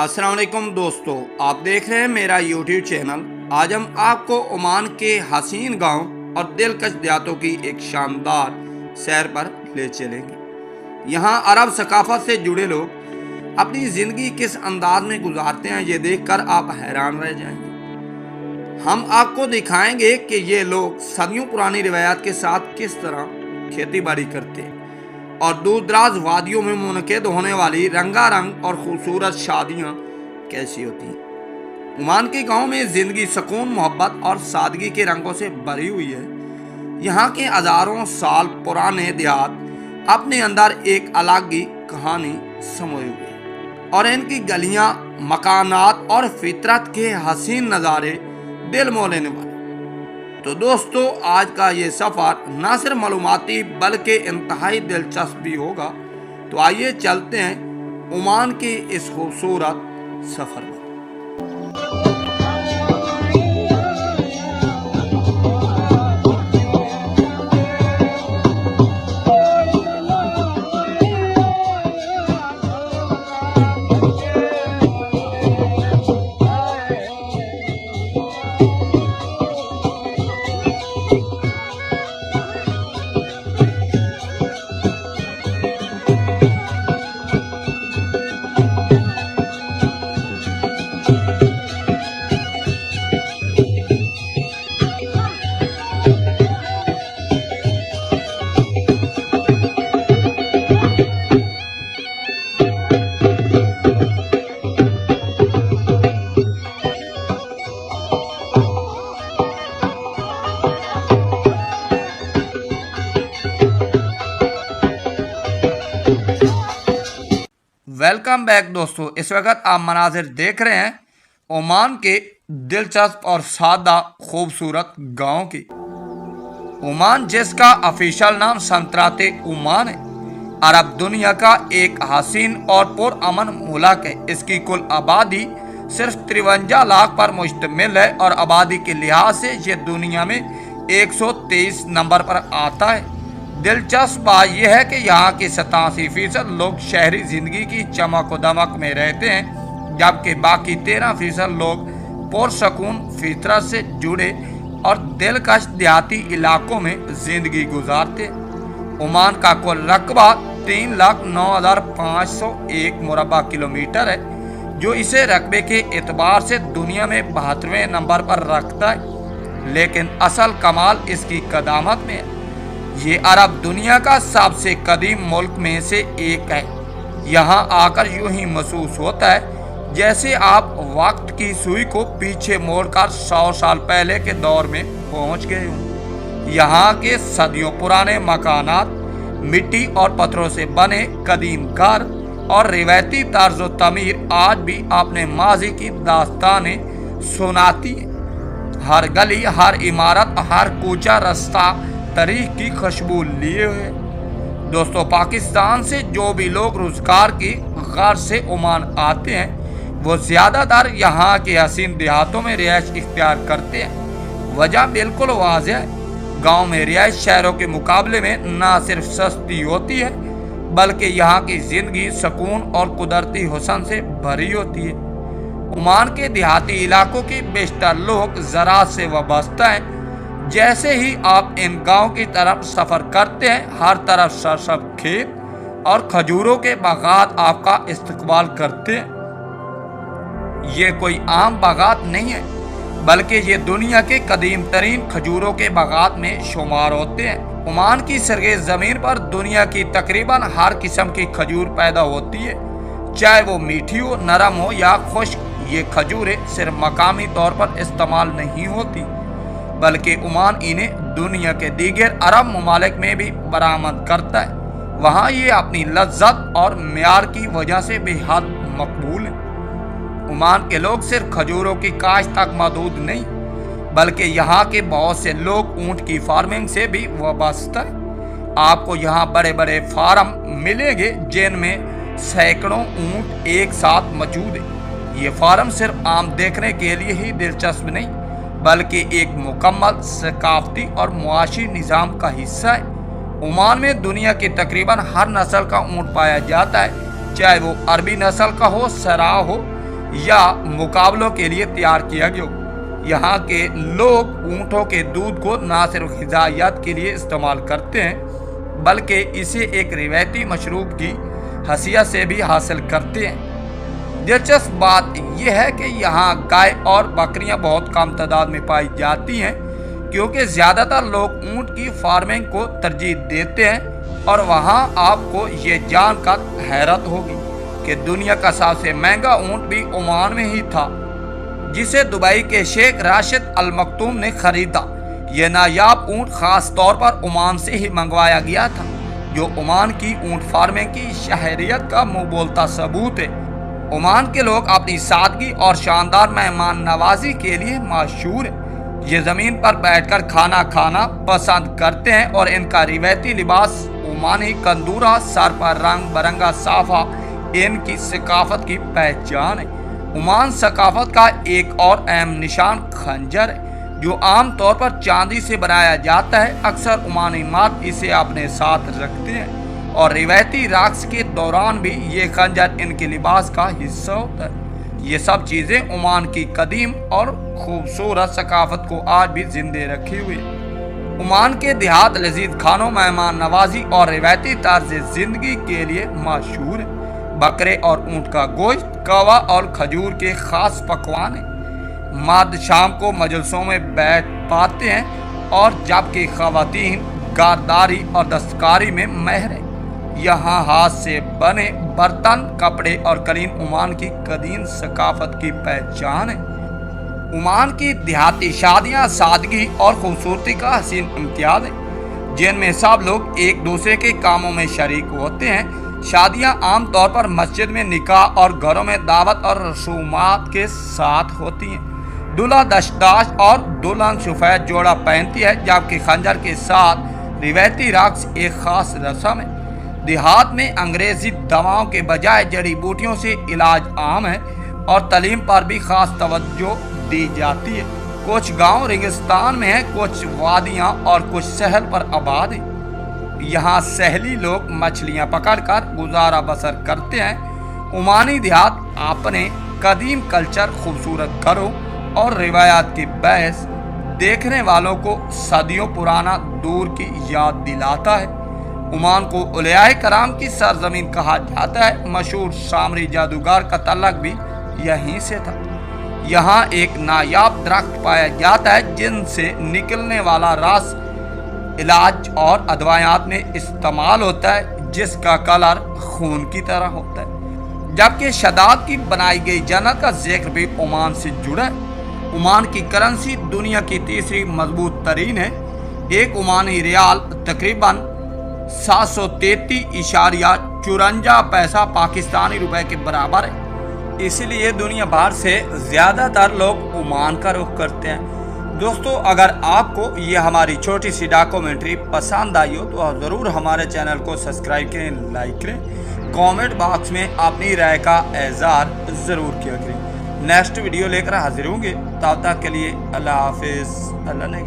अस्सलाम वालेकुम दोस्तों, आप देख रहे हैं मेरा यूट्यूब चैनल। आज हम आपको ओमान के हसीन गांव और दिलकश देहातों की एक शानदार सैर पर ले चलेंगे। यहाँ अरब सकाफत से जुड़े लोग अपनी ज़िंदगी किस अंदाज में गुजारते हैं, ये देखकर आप हैरान रह जाएंगे। हम आपको दिखाएंगे कि ये लोग सदियों पुरानी रिवायात के साथ किस तरह खेती बाड़ी करते हैं और दूर दराज वादियों में मुनक़िद होने वाली रंगारंग और खूबसूरत शादियाँ कैसी होती हैं। ओमान के गांव में ज़िंदगी सुकून, मोहब्बत और सादगी के रंगों से भरी हुई है। यहाँ के हज़ारों साल पुराने देहात अपने अंदर एक अलग ही कहानी समोए हुए हैं और इनकी गलियाँ, मकानात और फितरत के हसीन नज़ारे दिल मोह लेने वाले। तो दोस्तों, आज का ये सफ़र न सिर्फ मालूमाती बल्कि इंतहाई दिलचस्प भी होगा। तो आइए चलते हैं ओमान के इस खूबसूरत सफ़र में। वेलकम बैक दोस्तों, इस वक्त आप मनाजिर देख रहे हैं ओमान के दिलचस्प और सादा खूबसूरत गांव की। ओमान, जिसका ऑफिशियल नाम सल्तनत ओमान है, अरब दुनिया का एक हसीन और पुरअमन मुल्क है। इसकी कुल आबादी सिर्फ 53 लाख पर मुश्तमिल है और आबादी के लिहाज से ये दुनिया में 123 नंबर पर आता है। दिलचस्प बात यह है कि यहाँ के 87% लोग शहरी ज़िंदगी की चमक व दमक में रहते हैं, जबकि बाकी 13% लोग पुरसकून फितरत से जुड़े और दिलकश देहाती इलाकों में ज़िंदगी गुजारते हैं। ओमान का कुल रकबा 3,09,501 मुरबा किलोमीटर है, जो इसे रकबे के एतबार से दुनिया में 72वें नंबर पर रखता है। लेकिन असल कमाल इसकी कदामत में है। ये अरब दुनिया का सबसे कदीम मुल्क में से एक है। यहाँ आकर यूं ही महसूस होता है जैसे आप वक्त की सुई को पीछे मोड़कर 100 साल पहले के दौर में पहुँच गए हों। यहाँ के सदियों पुराने मकानात, मिट्टी और पत्थरों से बने कदीम घर और रिवायती तर्ज तमीर आज भी अपने माजी की दास्तानें सुनाती हैं। हर गली, हर इमारत, हर कूचा रास्ता तारीख की खुशबू लिए हुए। दोस्तों, पाकिस्तान से जो भी लोग रोजगार की गर्ज से ओमान आते हैं, वो ज़्यादातर यहाँ के हसीन देहातों में रिहाइश इख्तियार करते हैं। वजह बिल्कुल वाज़ेह है। गांव में रिहाइश शहरों के मुकाबले में न सिर्फ सस्ती होती है, बल्कि यहाँ की ज़िंदगी सुकून और कुदरती हुस्न से भरी होती है। ओमान के देहाती इलाकों के बेशतर लोग ज़राअत से वाबस्ता हैं। जैसे ही आप इन गांव की तरफ सफ़र करते हैं, हर तरफ सरसब्ज़ खेत और खजूरों के बागात आपका इस्तकबाल करते हैं। ये कोई आम बागात नहीं है, बल्कि ये दुनिया के कदीम तरीन खजूरों के बागात में शुमार होते हैं। ओमान की सरगेज़ ज़मीन पर दुनिया की तकरीबन हर किस्म की खजूर पैदा होती है, चाहे वो मीठी हो, नरम हो या खुश्क। ये खजूरें सिर्फ मकामी तौर पर इस्तेमाल नहीं होती, बल्कि ओमान इन्हें दुनिया के दीगर अरब ममालिक में भी बरामद करता है। वहाँ ये अपनी लज्जत और म्यार की वजह से बेहद मकबूल है। ओमान के लोग सिर्फ खजूरों की काश्त तक महदूद नहीं, बल्कि यहाँ के बहुत से लोग ऊँट की फार्मिंग से भी वाबस्ता है। आपको यहाँ बड़े बड़े फार्म मिलेंगे जिनमें सैकड़ों ऊँट एक साथ मौजूद है। ये फार्म सिर्फ आम देखने के लिए ही दिलचस्प नहीं, बल्कि एक मुकम्मल सकाफती और मुआशी निज़ाम का हिस्सा है। ओमान में दुनिया की तकरीबन हर नस्ल का ऊँट पाया जाता है, चाहे वो अरबी नस्ल का हो, सरा हो या मुकाबलों के लिए तैयार किया गया हो। यहाँ के लोग ऊँटों के दूध को न सिर्फ ग़िज़ाइयत के लिए इस्तेमाल करते हैं बल्कि इसे एक रिवायती मशरूब की हैसियत से भी हासिल करते हैं। दिलचस्प बात यह है कि यहाँ गाय और बकरियाँ बहुत कम तादाद में पाई जाती हैं क्योंकि ज़्यादातर लोग ऊँट की फार्मिंग को तरजीह देते हैं। और वहाँ आपको ये जानकर हैरत होगी कि दुनिया का सबसे महंगा ऊँट भी ओमान में ही था, जिसे दुबई के शेख राशिद अल मक्तूम ने खरीदा। यह नायाब ऊँट खास तौर पर ओमान से ही मंगवाया गया था, जो ओमान की ऊँट फार्मिंग की शहरियत का मुँह बोलता सबूत है। ओमान के लोग अपनी सादगी और शानदार मेहमान नवाजी के लिए मशहूर हैं। ये ज़मीन पर बैठकर खाना खाना पसंद करते हैं और इनका रिवायती लिबास ओमानी कंदूरा, सर पर रंग बिरंगा साफा इनकी सकाफत की पहचान है। ओमान सकाफत का एक और अहम निशान खंजर है, जो आम तौर पर चांदी से बनाया जाता है। अक्सर ओमानी मर्द इसे अपने साथ रखते हैं और रिवायती रक्स के दौरान भी ये खंजर इनके लिबास का हिस्सा होता है। ये सब चीज़ें ओमान की कदीम और खूबसूरत सकाफत को आज भी जिंदे रखे हुए। ओमान के देहात लजीज खानों, मेहमान नवाजी और रिवायती तर्ज जिंदगी के लिए मशहूर है। बकरे और ऊँट का गोश्त, कवा और खजूर के खास पकवान हैं। मर्द शाम को मजलिसों में बैठ पाते हैं और जबकि खवातीन गारदारी और दस्तकारी में माहिर हैं। यहाँ हाथ से बने बर्तन, कपड़े और कलीन ओमान की कदीम सकाफत की पहचान है। ओमान की देहाती शादियाँ सादगी और खूबसूरती का हसीन इम्तियाज है, जिनमें सब लोग एक दूसरे के कामों में शरीक होते हैं। शादियाँ आमतौर पर मस्जिद में, निकाह और घरों में दावत और रसूमात के साथ होती हैं। दूल्हा दशदाश और दुल्हन सफेद जोड़ा पहनती है, जबकि खंजर के साथ रिवायती रक्स एक खास रस्म है। देहात में अंग्रेजी दवाओं के बजाय जड़ी बूटियों से इलाज आम है और तालीम पर भी खास तवज्जो दी जाती है। कुछ गांव रेगिस्तान में है, कुछ वादियां और कुछ सहल पर आबाद है। यहाँ सहेली लोग मछलियाँ पकड़कर गुजारा बसर करते हैं। ओमानी देहात अपने कदीम कल्चर, खूबसूरत घरों और रिवायात की बहस देखने वालों को सदियों पुराना दूर की याद दिलाता है। ओमान को उलियाए कराम की सरजमीन कहा जाता है। मशहूर सामरी जादूगर का तल्लक भी यहीं से था। यहाँ एक नायाब दरख्त पाया जाता है जिनसे निकलने वाला रस इलाज और अदवायात में इस्तेमाल होता है, जिसका कलर खून की तरह होता है। जबकि शदाद की बनाई गई जन्नत का जिक्र भी ओमान से जुड़ा है। ओमान की करेंसी दुनिया की तीसरी मजबूत तरीन है। एक ओमानी रियाल तकरीबन 733.54 पैसा पाकिस्तानी रुपए के बराबर है। इसलिए दुनिया भर से ज़्यादातर लोग ओमान का रुख करते हैं। दोस्तों, अगर आपको ये हमारी छोटी सी डॉक्यूमेंट्री पसंद आई हो तो ज़रूर हमारे चैनल को सब्सक्राइब करें, लाइक करें, कमेंट बॉक्स में अपनी राय का इज़हार ज़रूर किया करें। नेक्स्ट वीडियो लेकर हाजिर होंगे, तब तक के लिए अल्लाह हाफिज़। अल्लाह ने